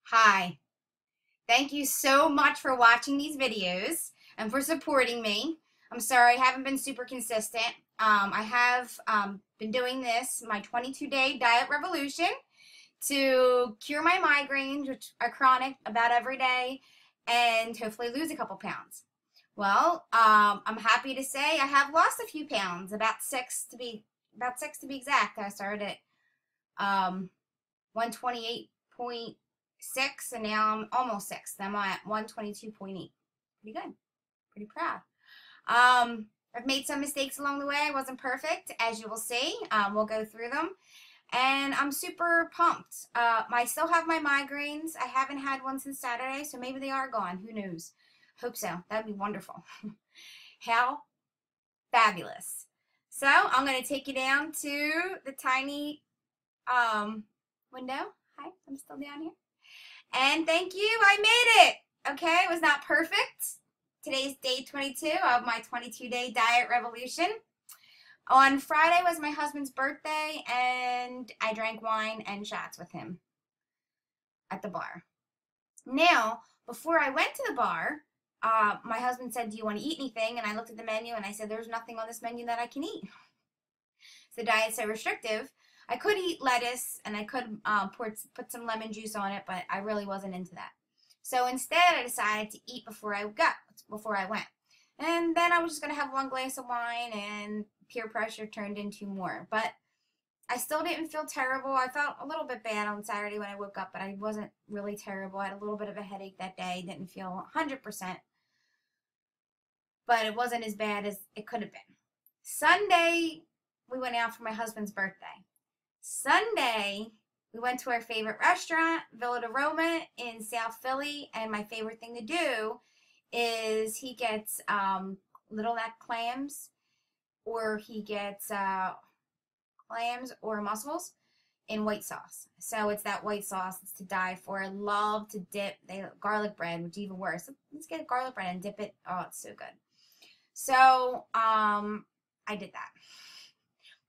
Hi. Thank you so much for watching these videos and for supporting me. I'm sorry I haven't been super consistent. I have been doing this, my 22-day diet revolution to cure my migraines, which are chronic about every day, and hopefully lose a couple pounds. Well, I'm happy to say I have lost a few pounds, about six to be exact. I started at 128.6 and now I'm almost 6. I'm at 122.8. Pretty good. Pretty proud. I've made some mistakes along the way. I wasn't perfect, as you will see. We'll go through them. And I'm super pumped. I still have my migraines. I haven't had one since Saturday, so maybe they are gone. Who knows? Hope so. That'd be wonderful. How fabulous. So I'm going to take you down to the tiny window. Hi, I'm still down here. And thank you, I made it. Okay, it was not perfect. Today's day 22 of my 22-day diet revolution. On Friday was my husband's birthday, and I drank wine and shots with him at the bar. Now, before I went to the bar, my husband said, "Do you want to eat anything?" And I looked at the menu and I said, "There's nothing on this menu that I can eat." The diet's so restrictive. I could eat lettuce and I could put some lemon juice on it, but I really wasn't into that. So instead, I decided to eat before I went. And then I was just going to have one glass of wine, and peer pressure turned into more. But I still didn't feel terrible. I felt a little bit bad on Saturday when I woke up, but I wasn't really terrible. I had a little bit of a headache that day. Didn't feel 100%, but it wasn't as bad as it could have been. Sunday, we went out for my husband's birthday. Sunday, we went to our favorite restaurant, Villa de Roma in South Philly, and my favorite thing to do is he gets little neck clams, or he gets clams or mussels in white sauce. So it's that white sauce that's to die for. I love to dip garlic bread, which is even worse. Let's get garlic bread and dip it. Oh, it's so good. So I did that.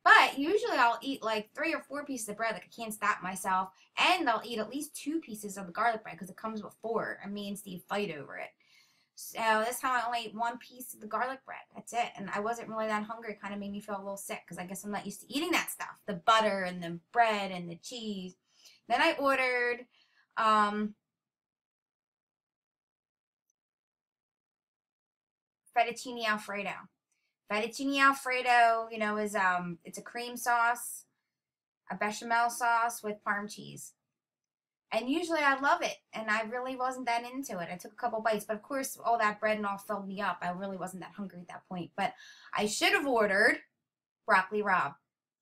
But usually I'll eat like 3 or 4 pieces of bread. Like I can't stop myself. And I'll eat at least 2 pieces of the garlic bread because it comes with 4. And me and Steve fight over it. So this time I only ate 1 piece of the garlic bread. That's it. And I wasn't really that hungry. It kind of made me feel a little sick because I guess I'm not used to eating that stuff. The butter and the bread and the cheese. Then I ordered fettuccine alfredo. Fettuccine Alfredo, is it's a cream sauce, a bechamel sauce with parm cheese. And usually I love it, and I really wasn't that into it. I took a couple bites, but of course all that bread and all filled me up. I really wasn't that hungry at that point. But I should have ordered broccoli rabe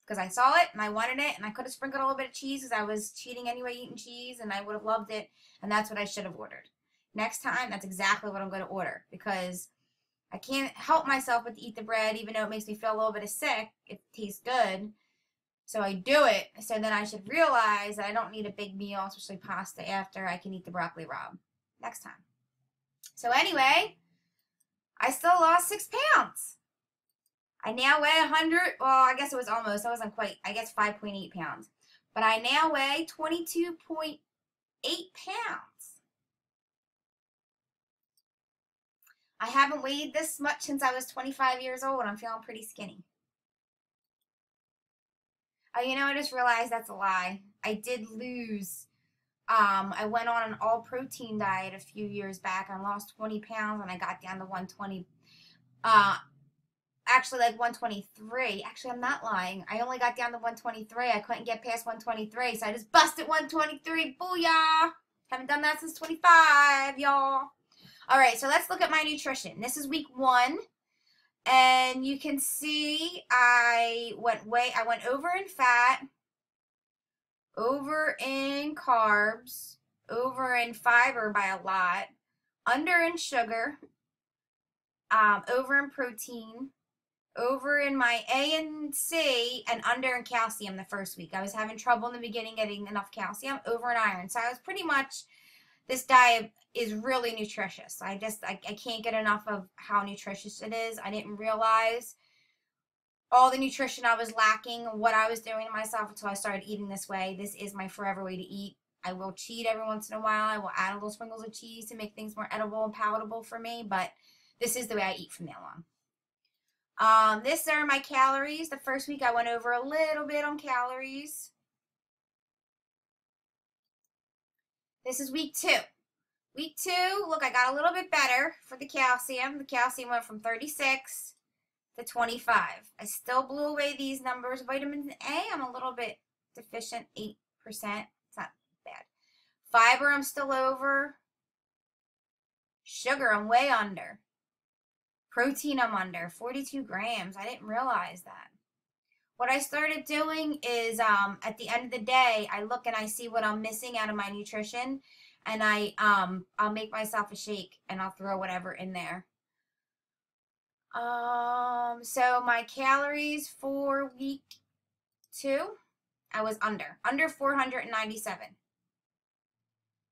because I saw it and I wanted it, and I could have sprinkled a little bit of cheese because I was cheating anyway eating cheese, and I would have loved it, and that's what I should have ordered. Next time, that's exactly what I'm going to order because I can't help myself but to eat the bread, even though it makes me feel a little bit sick. It tastes good. So I do it. So then I should realize that I don't need a big meal, especially pasta, after I can eat the broccoli rabe next time. So anyway, I still lost 6 pounds. I now weigh 100. Well, I guess it was almost. I wasn't quite. I guess 5.8 pounds. But I now weigh 22.8 pounds. I haven't weighed this much since I was 25 years old, and I'm feeling pretty skinny. Oh, I just realized that's a lie. I did lose. I went on an all-protein diet a few years back. I lost 20 pounds, and I got down to 120. Actually, like 123. Actually, I'm not lying. I only got down to 123. I couldn't get past 123, so I just busted 123. Booyah! Haven't done that since 25, y'all. All right, so let's look at my nutrition. This is week 1, and you can see I went over in fat, over in carbs, over in fiber by a lot, under in sugar, over in protein, over in my A and C, and under in calcium the first week. I was having trouble in the beginning getting enough calcium, over in iron. So I was pretty much, this diet is really nutritious. I can't get enough of how nutritious it is. I didn't realize all the nutrition I was lacking, what I was doing to myself until I started eating this way. This is my forever way to eat. I will cheat every once in a while. I will add a little sprinkles of cheese to make things more edible and palatable for me, but this is the way I eat from now on. This are my calories. The first week I went over a little bit on calories. This is week 2. Week 2, look, I got a little bit better for the calcium. The calcium went from 36 to 25. I still blew away these numbers. Vitamin A, I'm a little bit deficient, 8%. It's not bad. Fiber, I'm still over. Sugar, I'm way under. Protein, I'm under. 42 grams. I didn't realize that. What I started doing is at the end of the day, I look and I see what I'm missing out of my nutrition, and I'll make myself a shake and I'll throw whatever in there. So my calories for week 2, I was under 497.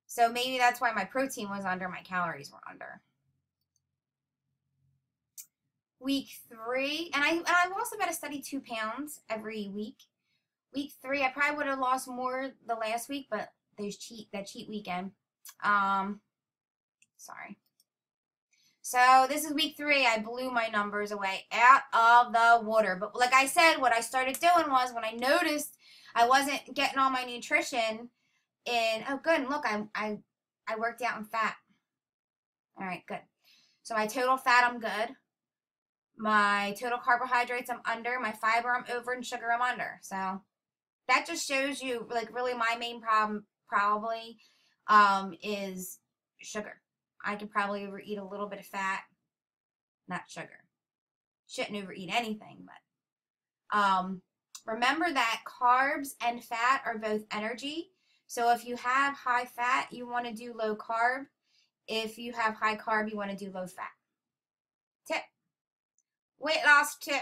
So maybe that's why my protein was under, my calories were under. Week 3, and I lost about a steady 2 pounds every week. Week 3, I probably would have lost more the last week, but there's that cheat weekend. Sorry. So this is week 3. I blew my numbers away out of the water. But like I said, what I started doing was when I noticed I wasn't getting all my nutrition in, oh good, and look, I worked out in fat. All right, good. So my total fat, I'm good. My total carbohydrates, I'm under. My fiber, I'm over, and sugar, I'm under. So that just shows you, like, really my main problem probably is sugar. I could probably overeat a little bit of fat, not sugar. Shouldn't overeat anything, but remember that carbs and fat are both energy. So if you have high fat, you want to do low carb. If you have high carb, you want to do low fat. Tip. Weight loss tip.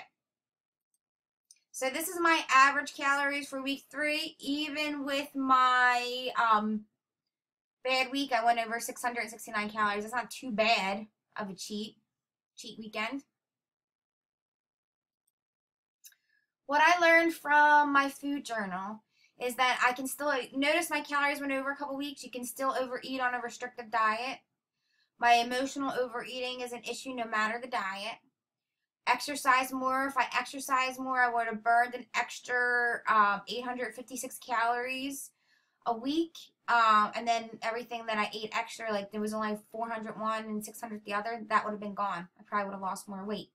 So this is my average calories for week 3. Even with my bad week, I went over 669 calories. That's not too bad of a cheat weekend. What I learned from my food journal is that I can still notice my calories went over a couple weeks. You can still overeat on a restrictive diet. My emotional overeating is an issue no matter the diet. Exercise more. If I exercise more, I would have burned an extra 856 calories a week. And then everything that I ate extra, like there was only 401 and 600 the other, that would have been gone. I probably would have lost more weight.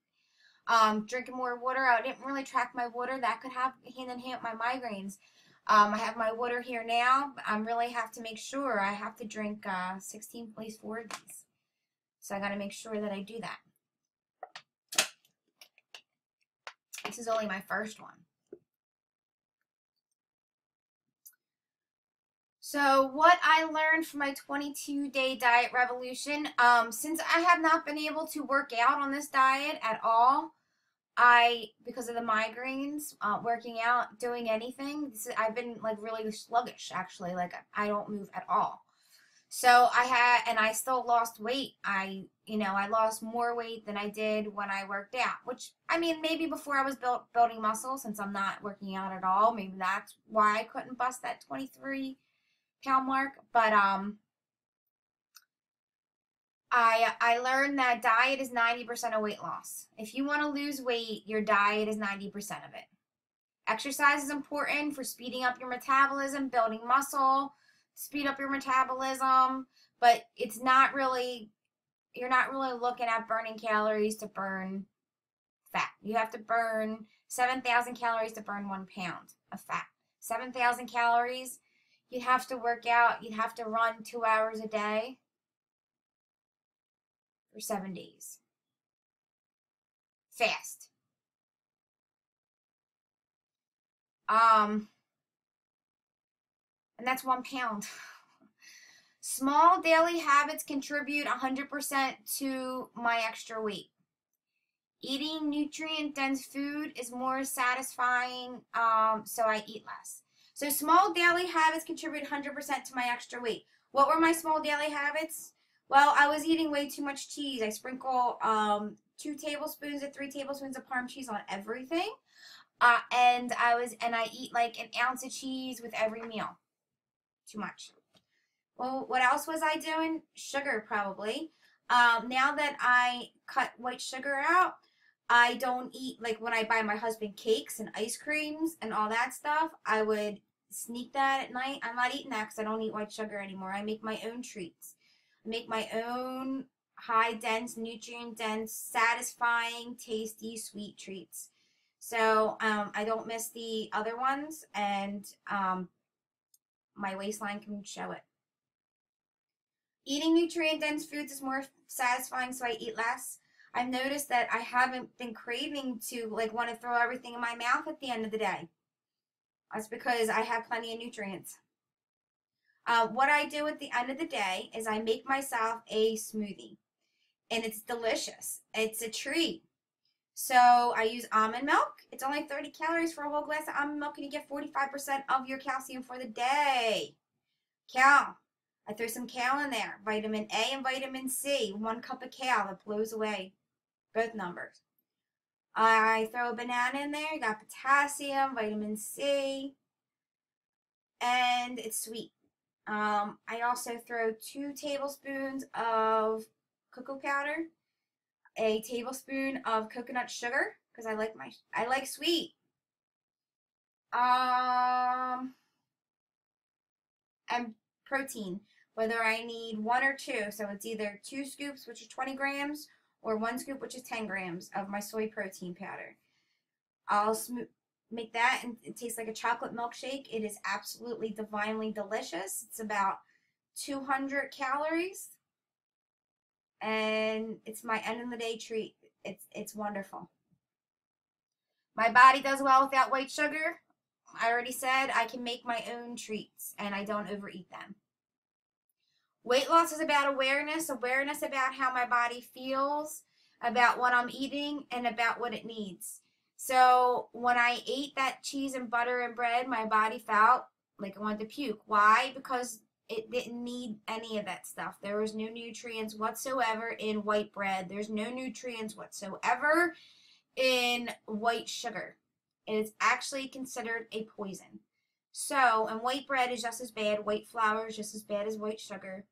Drinking more water. I didn't really track my water. That could have hand in hand with my migraines. I have my water here now. I really have to make sure I have to drink 16 at least 4 of these. So I got to make sure that I do that. This is only my first one. So what I learned from my 22-day diet revolution, since I have not been able to work out on this diet at all, because of the migraines, working out, doing anything, I've been like really sluggish actually, like I don't move at all. So I still lost weight. I lost more weight than I did when I worked out, which, I mean, maybe before I was building muscle, since I'm not working out at all, maybe that's why I couldn't bust that 23-pound mark. But I learned that diet is 90% of weight loss. If you want to lose weight, your diet is 90% of it. Exercise is important for speeding up your metabolism, building muscle, speed up your metabolism, but it's not really, you're not really looking at burning calories to burn fat. You have to burn 7,000 calories to burn 1 pound of fat. 7,000 calories, you'd have to work out, you'd have to run 2 hours a day for 7 days. Fast. And that's 1 pound. Small daily habits contribute 100% to my extra weight. Eating nutrient-dense food is more satisfying, so I eat less. So small daily habits contribute 100% to my extra weight. What were my small daily habits? Well, I was eating way too much cheese. I sprinkle 2 tablespoons to 3 tablespoons of Parm cheese on everything. And I eat like an ounce of cheese with every meal. Too much. Well, what else was I doing? Sugar, probably. Now that I cut white sugar out, I don't eat, like when I buy my husband cakes and ice creams and all that stuff, I would sneak that at night. I'm not eating that because I don't eat white sugar anymore. I make my own treats. I make my own high dense, nutrient dense, satisfying, tasty, sweet treats. So I don't miss the other ones, and my waistline can show it. Eating nutrient dense foods is more satisfying, so I eat less. I've noticed that I haven't been craving to like want to throw everything in my mouth at the end of the day. That's because I have plenty of nutrients. What I do at the end of the day is I make myself a smoothie, and it's delicious. It's a treat. So I use almond milk. It's only 30 calories for a whole glass of almond milk, and you get 45% of your calcium for the day. Cal. I throw some kale in there. Vitamin A and vitamin C. 1 cup of kale that blows away both numbers. I throw a banana in there. You got potassium, vitamin C, and it's sweet. I also throw 2 tablespoons of cocoa powder, a tablespoon of coconut sugar because I like sweet. And protein, whether I need 1 or 2. So it's either 2 scoops, which is 20 grams, or 1 scoop, which is 10 grams of my soy protein powder. I'll make that, and it tastes like a chocolate milkshake. It is absolutely divinely delicious. It's about 200 calories, and it's my end of the day treat. It's wonderful. My body does well without white sugar. I already said I can make my own treats, and I don't overeat them. Weight loss is about awareness about how my body feels, about what I'm eating, and about what it needs. So when I ate that cheese and butter and bread, my body felt like I wanted to puke. Why? Because it didn't need any of that stuff. There was no nutrients whatsoever in white bread. There's no nutrients whatsoever in white sugar. It is actually considered a poison. So, and white bread is just as bad. White flour is just as bad as white sugar.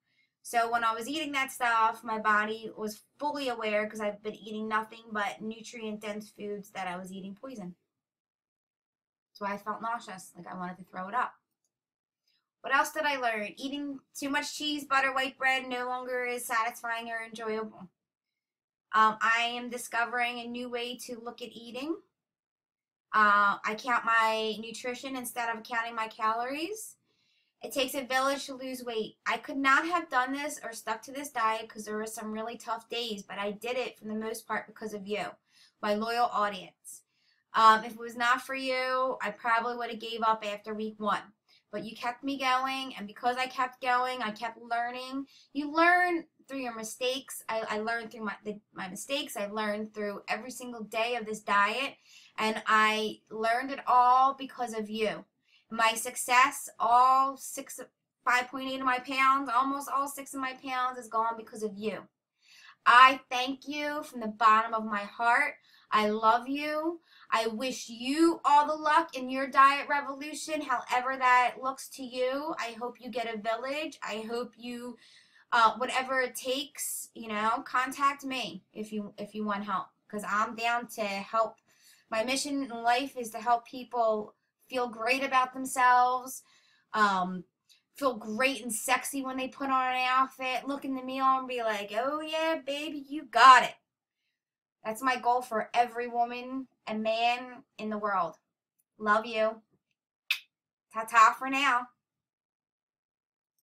So when I was eating that stuff, my body was fully aware because I've been eating nothing but nutrient-dense foods that I was eating poison. That's why I felt nauseous, like I wanted to throw it up. What else did I learn? Eating too much cheese, butter, white bread no longer is satisfying or enjoyable. I am discovering a new way to look at eating. I count my nutrition instead of counting my calories. It takes a village to lose weight. I could not have done this or stuck to this diet because there were some really tough days, but I did it for the most part because of you, my loyal audience. If it was not for you, I probably would have gave up after week 1. But you kept me going, and because I kept going, I kept learning. You learn through your mistakes. I learned through my mistakes. I learned through every single day of this diet, and I learned it all because of you. My success, all 5.8 of my pounds, almost all 6 of my pounds is gone because of you. I thank you from the bottom of my heart. I love you. I wish you all the luck in your diet revolution, however that looks to you. I hope you get a village. I hope you, whatever it takes, contact me if you want help, because I'm down to help. My mission in life is to help people feel great about themselves, feel great and sexy when they put on an outfit, look in the mirror and be like, oh yeah, baby, you got it. That's my goal for every woman and man in the world. Love you. Ta-ta for now.